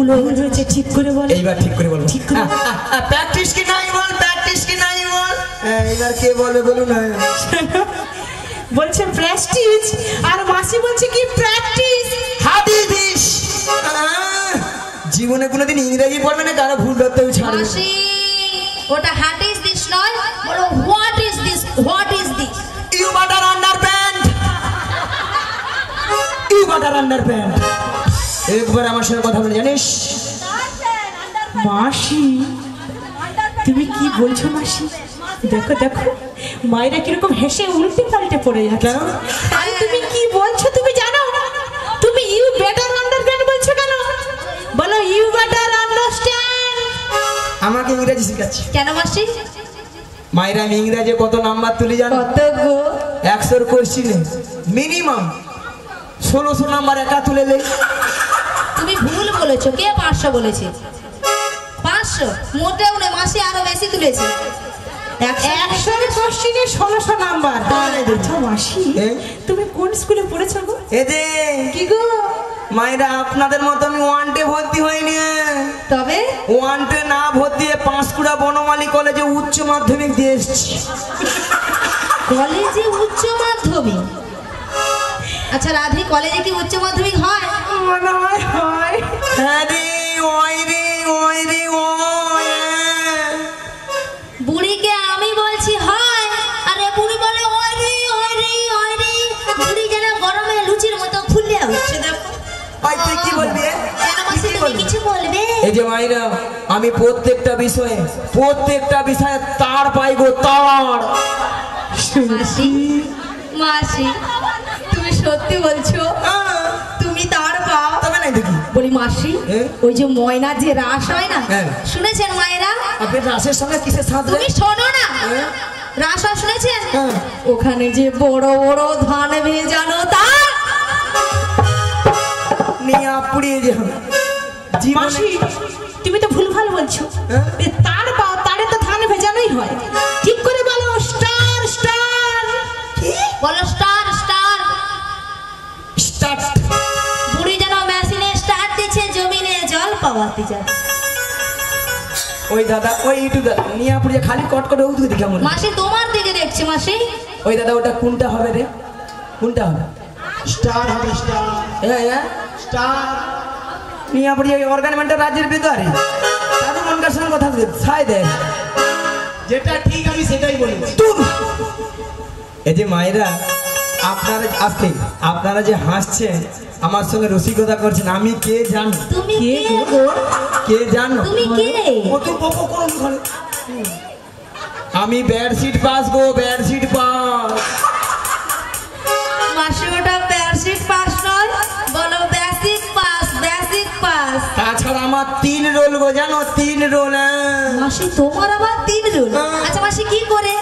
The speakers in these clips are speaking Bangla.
ভুল হয়েছে, ঠিক করে বল। এইবার ঠিক করে বল। ঠিক করে প্র্যাকটিস কি নাই বল, প্র্যাকটিস কি নাই বল। এইবার কে বলবে বলুন না। বলছে প্র্যাকটিস আর মাসি বলছে কি প্র্যাকটিস। হাদি দিস জীবনে কোনোদিন ইংরেজি পড়বে না, কারো ভুল ধরতেও ছাড়বে। মাসি ওটা হাট ইজ দিস নয়, বলো what is this, what is this. You butter underpant, you butter underpant. একবার আমার সঙ্গে কথা বলে জানিস। মাসি তুমি কি বলছো মাসি? দেখো দেখো মায়েরা কিরকম হেসে উল্টে পাল্টে পড়ে যাচ্ছে। আরে তুমি কি বলছো তুমি জানো? তুমি ইউ বেটার আন্ডারস্ট্যান্ড বলছো কেন? বলো ইউ বেটার আন্ডারস্ট্যান্ড। আমাকে ইংরেজি শেখাচ্ছে কেন মাসি? মায়েরা আমি ইংরেজি কত নাম্বার তুলি জানো? কত গো? 100 কোশ্চিনে মিনিমাম 1600 নাম্বার একা তুলে দেয়। তুমি ভুল বলেছো, কে 500 বলেছে? 500 মোটেও নয় মাসি, আরো বেশি তুলেছে। 100 কোশ্চেনে 1600 নাম্বার। আচ্ছা মাসি তুমি কোন স্কুলে পড়েছো গো? এ যে কি গো মায়েরা আপনাদের মতো আমি ওয়ানটে ভর্তি হইনি। তবে ওয়ানটে না ভর্তি হয়ে পাঁশকুড়া বনমালী কলেজে উচ্চ মাধ্যমিক দিয়ে এসেছি। কলেজে উচ্চ মাধ্যমিক? আচ্ছা রাধি কলেজে কি উচ্চ মাধ্যমিক হয়? মনে হয় হয়। হ্যাঁ রে ওই রে ওই রে ওই। বুড়িকে আমি বলছি হয়, আরে বুড়ি বলে ওই রে ওই রে ওই রে। বুড়ি যেন গরমে লুচির মতো ফুলে উঠছে। দেখো ভাই তুই কি বলবি? কেন মাসি তুমি কিছু বলবে? এই যে মায়েরা আমি প্রত্যেকটা বিষয়ে তার পাইগো তার। মাসি মাসি তুমি সত্যি বলছো? তুমি তার পাও? তবে নাই দেখি বলি মাসি ওই যে ময়না যে রাস হয় না, শুনেছেন মায়েরা? আপনি রাসের সঙ্গে কিসের সাথে? তুমি শোনো না, রাস হয় শুনেছেন? ওখানে যে বড় বড় ধান ভেজানো তার নিয়ে পুড়িয়ে যে মাসি তুমি তো ভুলভাল বলছো। তার পাও তারে তো ধান ভেজানোই হয়। ঠিক করে বলো স্টার স্টার। বলো স্টার স্টার স্টার্ট। বুড়ি যেন মেশিনে স্টার্ট দিচ্ছে, জমিনে জল পাওয়াতে যাচ্ছে। ওই দাদা ওই ইটু দাদা নিয়ে পুড়িয়ে খালি কট করে উঠে দিকে কেমন। মাসি তোমার দিকে দেখছি মাসি। ওই দাদা ওটা কোনটা হবে রে? কোনটা হবে? স্টার হবে স্টার। হ্যাঁ স্টার নিয়ে পুড়িয়ে অর্গানাইজমেন্টের রাজ্যের ভিতরে তাদের মনকার সঙ্গে কথা ছাই দেয়। যেটা ঠিক আমি সেটাই বলেছি। এই যে মায়েরা আপনারা যে হাসছেন আমার সঙ্গে রসিকতা করছেন, আমি কে জানো? তুমি কে গো? কে জানো? তুমি কে? কত বকো করুন ঘরে। আমি বেডশিট পাস গো, বেডশিট পাস। মাসি ওটা বেডশিট পাস নয়, বলো বেসিক পাস, বেসিক পাস। তাছাড়া আমার 3 রোল গো, জানো 3 রোল। মাসি তোমার আবার 3 রোল? আচ্ছা মাসি কি করে?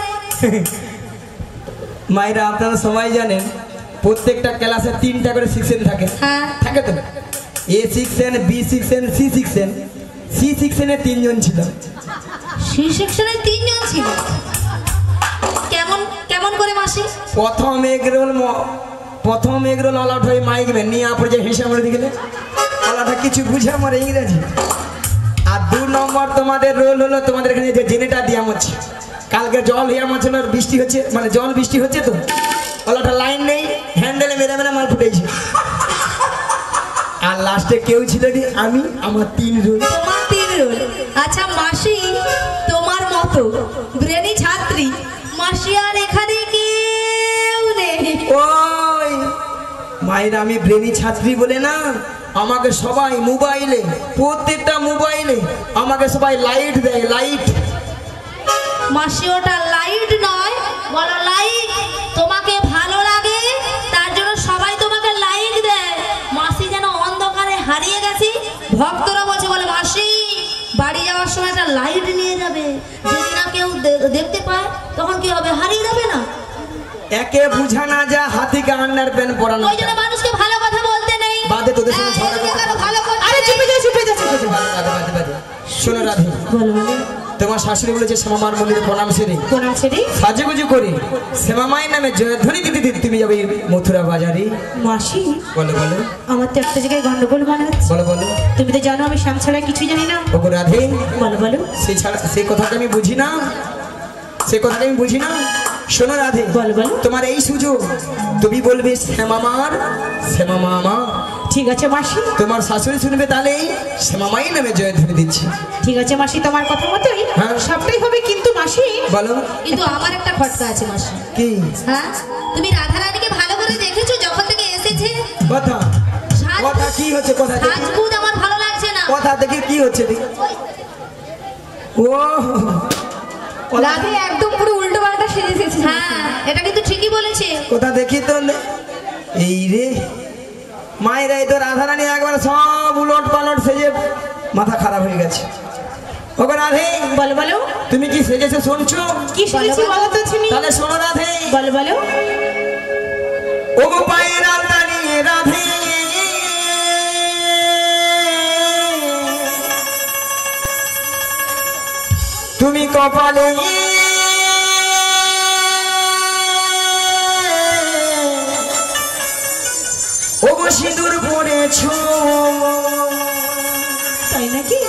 মায়েরা আপনারা সবাই জানেন প্রত্যেকটা ক্লাসে 3টা করে সেকশন থাকে। হ্যাঁ থাকে তো। A section, B section, C section. C সেকশনে 3 জন ছিল। সি সেকশনে 3 জন ছিল? কেমন কেমন করে মাসি? প্রথম এগরোল অলআউট হয়ে মাইক ম্যান নিয়ে আপরে যে হেসে মরে দিলে আলাদা কিছু বুঝে মরে ইংরেজি। আর 2 নম্বর তোমাদের রোল হলো তোমাদের এখানে যে জেনেটা দিয়া হচ্ছে। কালকে জল হইয়া মাছ বৃষ্টি হচ্ছে, মানে জল বৃষ্টি হচ্ছে তো ওলাটা লাইন নেই, হ্যান্ডেলে মেরে মেরে মাল ফুটেছে। আর লাস্টে কেউ ছিল নি আমি, আমার 3 রোল। তোমার 3 রোল? আচ্ছা মাসি তোমার মতো ব্রেনি ছাত্রী মাসি আর এখানে কেউ নেই। ওই মায়েরা আমি ব্রেনি ছাত্রী বলে না, আমাকে সবাই মোবাইলে, প্রত্যেকটা মোবাইলে আমাকে সবাই লাইট দেয়, লাইট। মাসি ওটা লাইট নয়, বলো লাইট। তোমাকে ভালো লাগে তার জন্য সবাই তোমাকে লাইট দেয়। মাসি যেন অন্ধকারে হারিয়ে গেছি, ভক্তরা বলছে বলে মাসি বাড়ি যাওয়ার সময় একটা লাইট নিয়ে যাবে, যদি না কেউ দেখতে পায় তখন কি হবে, হারিয়ে যাবে না। একে বুঝা না যা হাতিকে আন্ডার প্যান্ট পরানো। ওই জন্য মানুষকে ভালো কথা বলতে নেই। বাদে তোদের সঙ্গে ঝগড়া করতে। ভালো কথা। আরে চুপে যা চুপে যা চুপে যা। শোনো রাধে, বলো তোমার শাশুড়ি বলেছে শ্যামামার মন্দিরে প্রণাম সেরে প্রণাম ছেড়ে সাজুগুজু করে শ্যামামায়ের নামে জয়ধ্বনি দিতে দিতে তুমি যাবে মথুরা বাজারে। মাসি বলো বলো আমার তো একটা জায়গায় গন্ডগোল মনে হচ্ছে। বলো বলো। তুমি তো জানো আমি শ্যাম ছাড়া কিছুই জানি না। ওগো রাধে, বলো বলো। সেই কথাটা আমি বুঝি না, সে কথাটা আমি বুঝি না। শোনো রাধে, বলো বলো। তোমার এই সুযোগ, তুমি বলবে শ্যামামার শ্যামামা আমার। ঠিক আছে মাসি। তোমার শাশুড়ি শুনবে তাহলে শ্যামামাই নামে জয়ধ্বনি দিচ্ছি। ঠিক আছে মাসি, তোমার কথা মতোই হ্যাঁ। সবটাই হবে। কিন্তু মাসি বলো। কিন্তু আমার একটা খটকা আছে মাসি। কি হ্যাঁ, তুমি রাধারানীকে ভালো করে দেখেছো যখন থেকে এসেছে? কথা? কথা কি হচ্ছে? কথা দেখি। সাজগুজ আমার ভালো লাগছে না। কথা দেখি কি হচ্ছে দেখি। ও রাধে একদম পুরো উল্টো পাল্টা সেজেছে। হ্যাঁ, এটা কিন্তু ঠিকই বলেছে। কথা দেখি তো। এই রে মায়েরা, এই তো রাধারানী একবার সব উলট পালট সেজে মাথা খারাপ হয়ে গেছে। ওগো রাধে, বলো বলো। তুমি কি সেজেছো শুনছো? কি শুনেছি বলো তো শুনি। তাহলে শোনো রাধে। বলো বলো। ওগো পায়ের রাধারানী রাধে, তুমি কপালে ওগো সিঁদুর পড়েছো। তাই নাকি?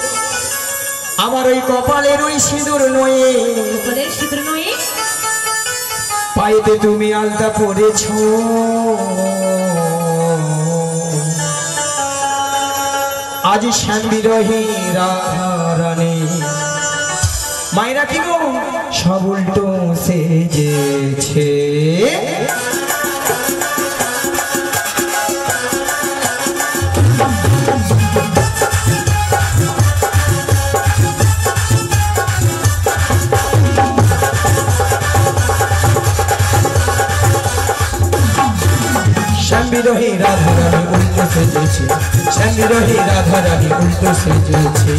আমার ওই কপালের ওই সিঁদুর নয়ে, কপালের সিঁদুর নয়ে পায়েতে তুমি আলতা পড়েছো। আজ শ্যাম বিরহী রাধারানী, মায়েরা কি গো সব উল্টো সেজেছে। শ্যাম বিরহী রাধারানী উল্টো সেজেছে, শ্যাম বিরহী রাধারানী উল্টো সেজেছে।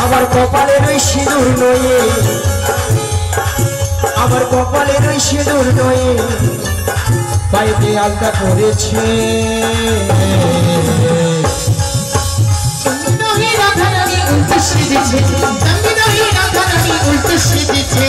আমার কপালের ওই সিঁদুর নয়ে, আমার কপালের ওই সিঁদুর নয়ে, পায়েতে আলতা পড়েছে। রাধারানী উল্টো সেজেছে, রাধারানী উল্টো সেজেছে।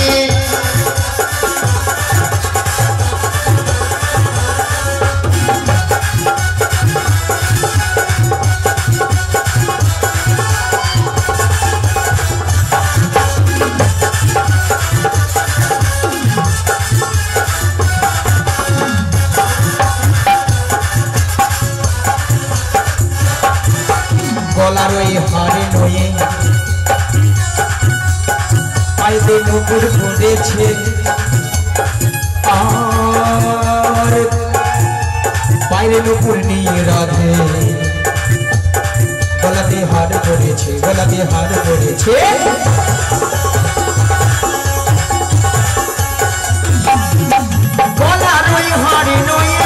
গলার ওই হারে নয়ে, পায়েতে নুপুর পড়েছে। আর বাইরে নুপুর নিয়ে রাধে, গলাতে হার পড়েছে, গলাতে হার পড়েছে। গলার ওই হারে নয়ে,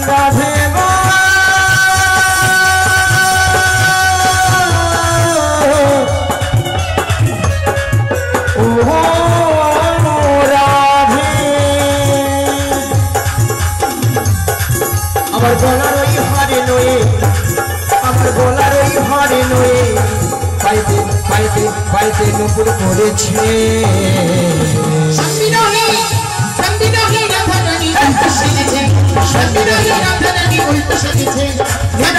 রাধে গো ও রাধে, আমার গলার ওই হারে নয়ে, আমার গলার ওই হারে নয়ে, পাইতে পাইতে পাইতে নুপুর পড়েছে। রাধারানী উল্টো সেজেছে, রাধারানী উল্টো সেজেছে।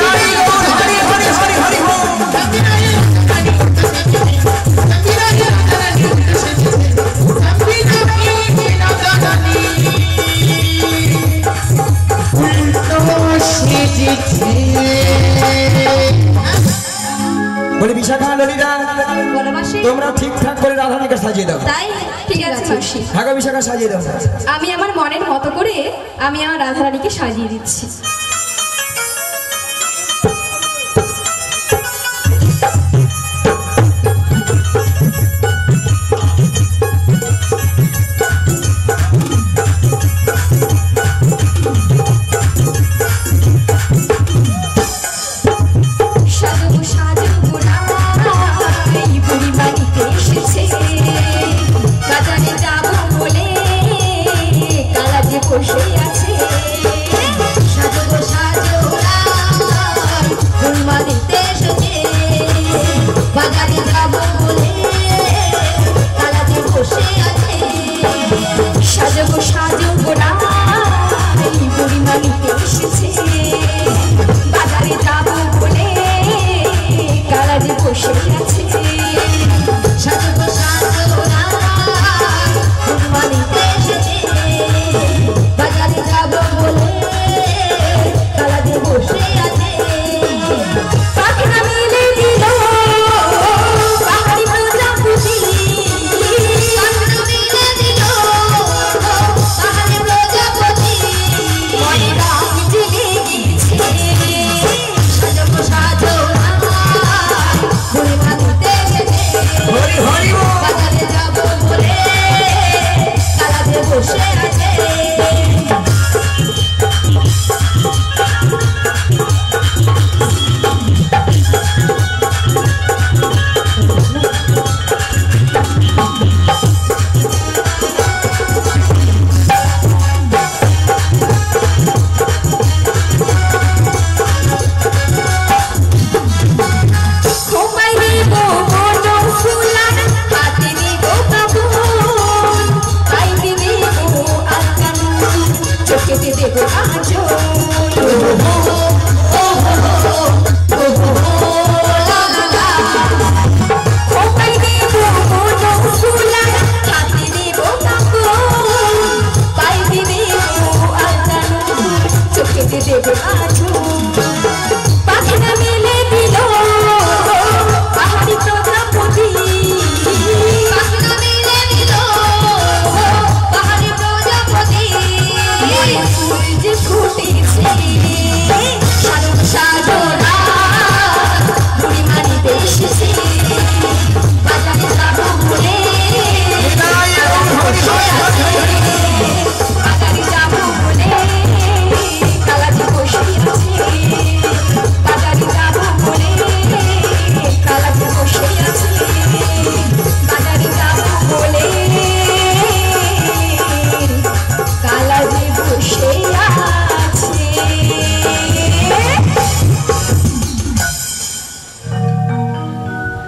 হরি হরি হরি হরি হরি হো। বলে বিশাখা ললিতা, বলো মাসি। তোমরা ঠিকঠাক করে রাধারানীকে সাজিয়ে দাও। তাই ঠিক আছে মাসি, ঢাকা বিশাখা সাজিয়ে দাও। আমি আমার মনের মতো করে আমি আমার রাধারানীকে সাজিয়ে দিচ্ছি।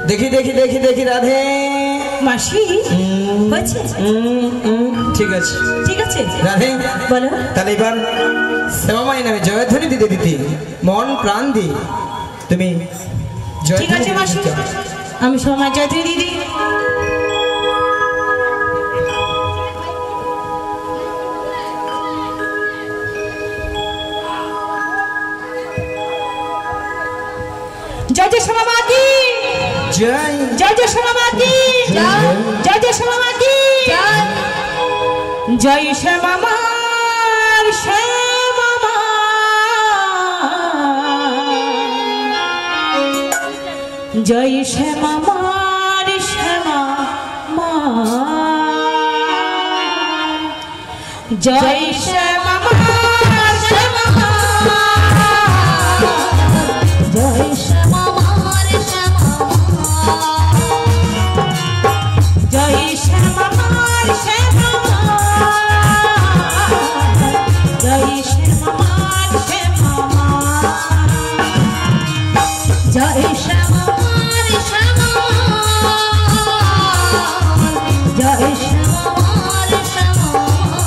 দেখি দেখি দেখি দেখি রাধে মাসি হয়েছে? ঠিক আছে ঠিক আছে রাধে বলো। তাহলে এবার শ্যামামায়ের নামে জয়ধ্বনি দিতে দিতে মন প্রাণ দিয়ে তুমি ঠিক আছে মাসি, আমি সময় জয়ধ্বনি দিদি। জয় জয় শ্যামা মা কি জয় জয় জয় শ্যামা মা কি জয় জয় শ্যামা মা কি জয় শ্যামা মা শ্যামা মা জয় শ্যামা মা শ্যামা মা জয় শ্যামা মা শ্যামা মা জয় শ্যামা মা জয় শ্যামা মা শ্যামা মা জয় শ্যামা মা শ্যামা মা জয় শ্যামা মা শ্যামা মা জয় শ্যামা মা শ্যামা মা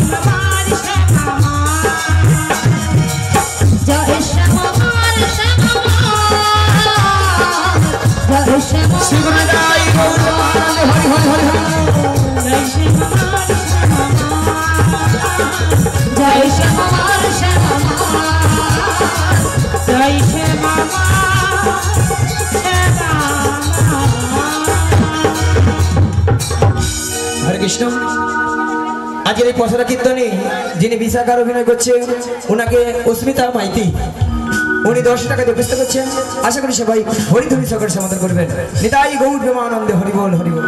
শ্যামার শ্যামা জয় শ্যামার শ্যামা জয় শ্যামা শিবনাই গৌর হরি হরি হরি হরি জয় শ্যামার শ্যামা জয় শ্যামার শ্যামা জয় শ্যামা হরে কৃষ্ণ। আজকের এই পশরা কীর্তনে যিনি বিশাখার অভিনয় করছেন ওনাকে অস্মিতা মাইতি, উনি 10 টাকা দিয়ে উপস্থিত করছেন। আশা করি সবাই হরিধ্বনি সকল সমাধান করবেন। নিতাই গৌর প্রেমানন্দে হরি বল হরি বল।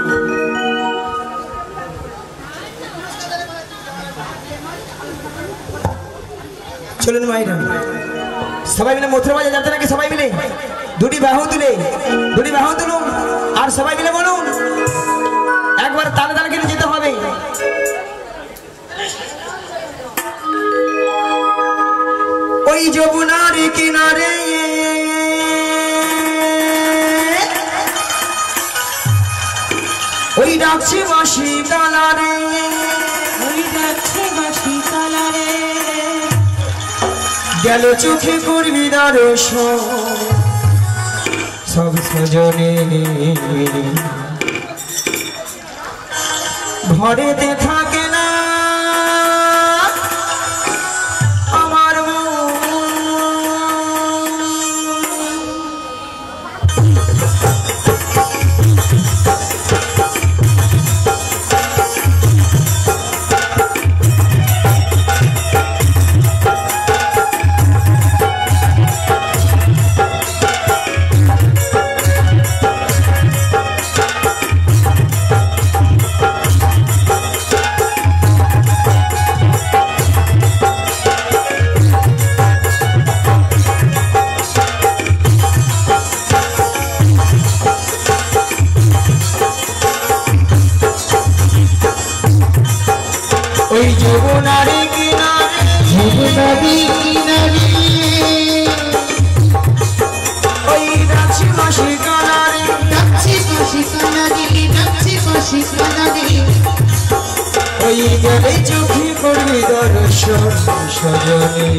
চলুন মাইরা সবাই মিলে মথুরা বাজার যাতে নাকি সবাই মিলে দুটি বাহু তুলুন আর সবাই মিলে বলুন একবার তালে তালে কিনে যেতে হবে। ওই যমুনার কিনারে ওই ডাকছে বাঁশি কালারে ওই যাচ্ছে বাঁশি কালারে গেল চোখে করবি দর্শন সব সজনে ঘরেতে থাকে না আমার ওই যমুনারে কিনারে ওই ডাকছে বাঁশি কালারে ওই গেলে চোখে করবি দর্শন সজনে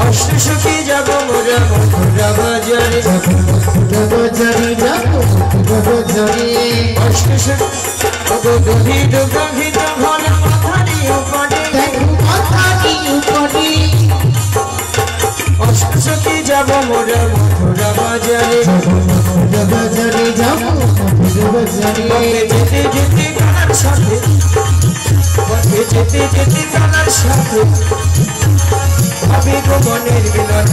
অষ্টসখী যাব মোরা মথুরা বাজারে অষ্টসখী গভীর ঘন মাথারি উপরে অষ্টসখী যাব মোরা মথুরা বাজারে যেতে যেতে গানার সাথে যেতে যেতে গানার সাথে ভাবে গো মনের মিলন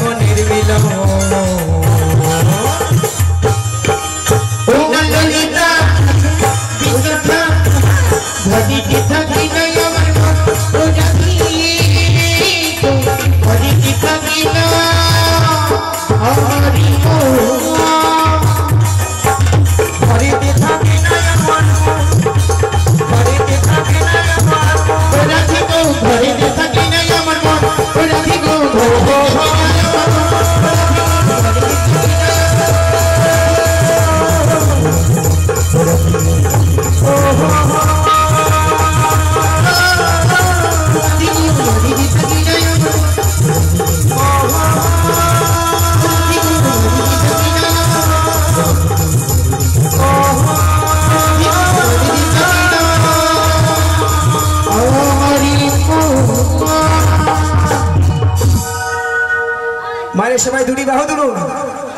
মায়ের সবাই দুটি বাহু তুলুন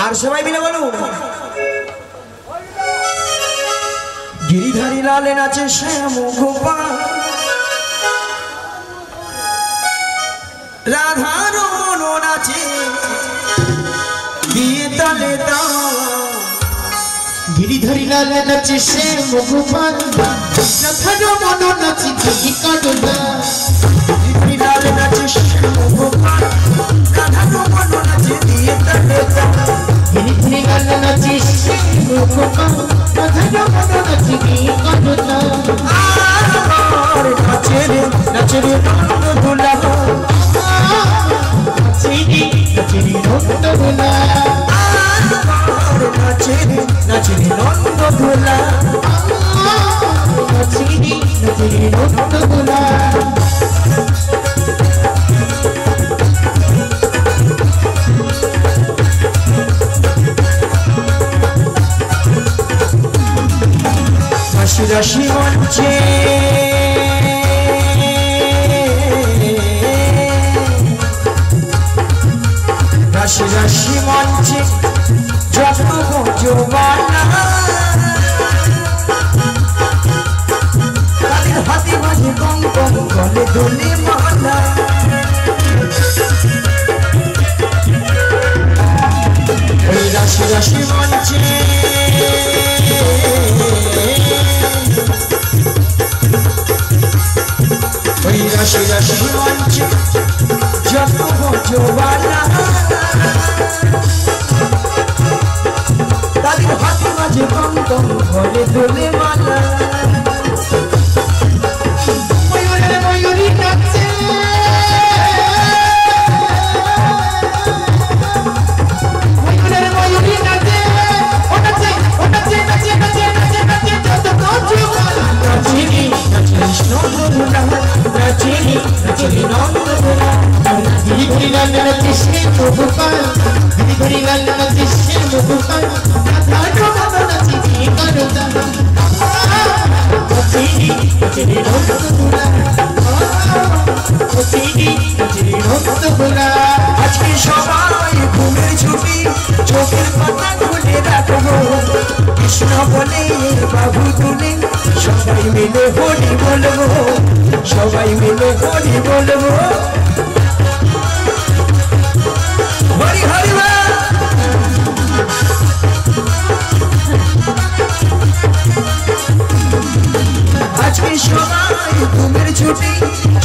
আর আর সবাই মিলে বলুন গিরিধারী লালে নাচে শ্যাম গোপাল রাধা রমন নাচে দিয়ে তালে তাল গিরিধারী লাল নাচে শ্যাম গোপাল রাধা রমন নাচে কি কাটনা গিরিধারী লালে নাচে শ্যাম গোপাল রাধা রমন নাচে দিয়ে তালে তাল গিরিধারী লাল নাচে শ্যাম গোপাল রাধা রমন নাচে কি কাটনা আর নাচে রে নন্দ দুলা নাচে নন্দ দুলা নাচে রে নন্দ দুলা নাচে নন্দ দুলা রাশি রাশি মঞ্চে রাশি রাশি মঞ্চে যত জোবানা তাদের হাতে মাঝে কম কম গলে দোলে মালা ওই রাশি রাশি মঞ্চে ওই রাশি রাশি মঞ্চে যত জোবানা তাদের হাতে মাঝে কম কম গলে দোলে মালা ময়ূরের ময়ূরী নাচে ময়ূরের ময়ূরী নাচে ও নাচে ও নাচে নাচে নাচে নাচে নাচে যত জোবানা নাচিনি কৃষ্ণ বন্ধুরা নাচিনি নন্দ দুলা গিরিধারী লাল নাচে শ্যাম গোপাল গিরিধারী লাল নাচে শ্যাম গোপাল রাধা রমন নাচে কি কাটনা নাচে নন্দ দুলা নাচে নন্দ দুলা আজকে সবাই ঘুমের ছুটি চোখের পাতা খুলে রাখবো কৃষ্ণ বলে বাবু তুলে সবাই মিলে হরি বলবো সবাই মিলে হরি বলবো হরি হরি বল। আজকে সবাই ঘুমের ছুটি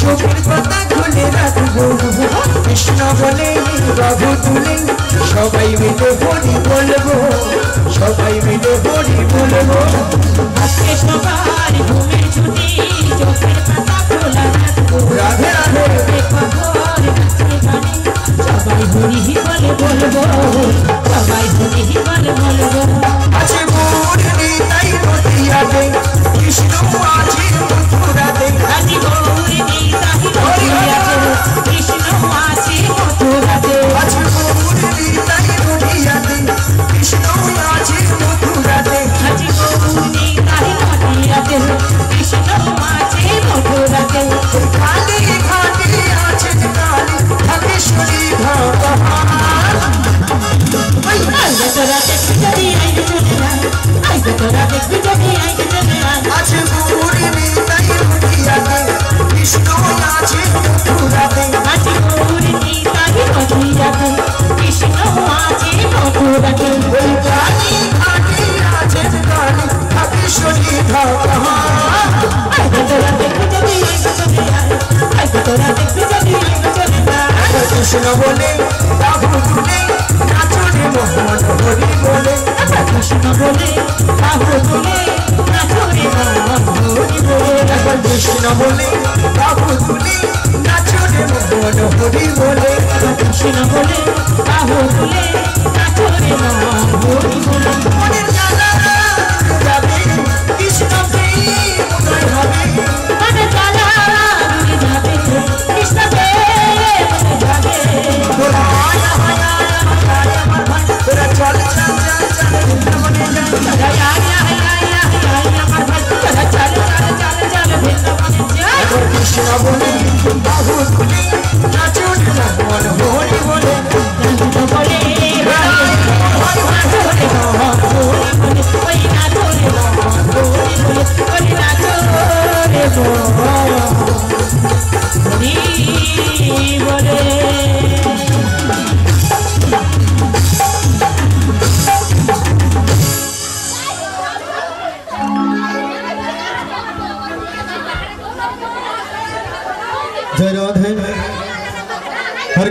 চোখের পাতা খুলে রাখবো কৃষ্ণ বলে বাবু তুলে সবাই মিলে হরি বলবো সবাই মিলে হরি বলবো আজকে সবার ঘুমের ছুটি চোখের পাতা খোলা রাখবো রাধে রাধে খবর নাচে গানে সবাই হরি বলে বলবো সবাই হরি বলে বলবো আছে মুরলি তাই নদিয়াতে কৃষ্ণ আছে মথুরাতে আজি গৌরী তাহি নদিয়াতে কৃষ্ণ আছে মথুরাতে আছে মুরলি তাই নদিয়াতে কৃষ্ণ আছে মথুরাতে আজি গৌরী তাহি নদিয়াতে কৃষ্ণ আছে মথুরাতে খালি খালি আছে কালী ভাগেশ্বরী ভগবান আইগে তোরা দেখবি যদি আইগে চলে আয় আইগে তোরা দেখবি যদি আইগে চলে আয় আছে মুরলি তাই নদিয়াতে কৃষ্ণ আছে মথুরাতে আজি গৌরী তাহি নদিয়াতে কৃষ্ণ আছে মথুরাতে ওই কালী খালি আছে কালী ভাগেশ্বরী ভগবান আইগে তোরা দেখবি যদি আইগে চলে আয় আইগে তোরা দেখবি যদি আইগে চলে আয় কৃষ্ণ বলে বাবু তুলে নাচরে মোহন হরি বলে কৃষ্ণ বলে বাহু তুলে নাচরে হরি বলে এখন কৃষ্ণ বলে বাবু তুলে নাচরে মোহন হরি বলে কৃষ্ণ বলে বাহু তুলে নাচরে হরি বলে মনের জ্বালা যাবে কৃষ্ণ প্রেম উদয় হবে মানে জ্বালা দূরে যাবে কৃষ্ণ প্রেম যাবে তোরা আয় আয় আয় আয় আমার ভাই তোরা চল চল চল চল বৃন্দাবনে যাই আমার ভাই চল চল চল চল বৃন্দাবনে যাই এখন কৃষ্ণ বলে বাবু তুলে নাচরে মোহন হরি বলে বলে হরি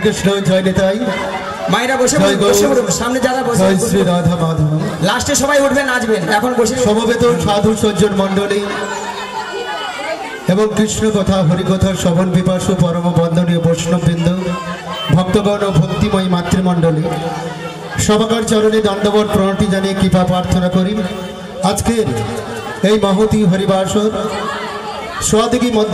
কৃষ্ণ জয় নিতাই মায়েরা বসে জয় গৌর। বসে পড়ুন, সামনে যারা বসে জয় শ্রী রাধা মাধব লাস্টে সবাই উঠবে নাচবেন এখন বসে সমবেত সাধু সজ্জন মণ্ডলী এবং কৃষ্ণ কথা হরিকথা শ্রবণ পিপাসু পরম বন্দনীয় বৈষ্ণববৃন্দ ভক্তগণ ও ভক্তিময়ী মাতৃমণ্ডলী সবাকার চরণে দণ্ডবত প্রণতি জানিয়ে কৃপা প্রার্থনা করি। আজকের এই মহতী হরিবাসর সোয়াদিঘি মধ্য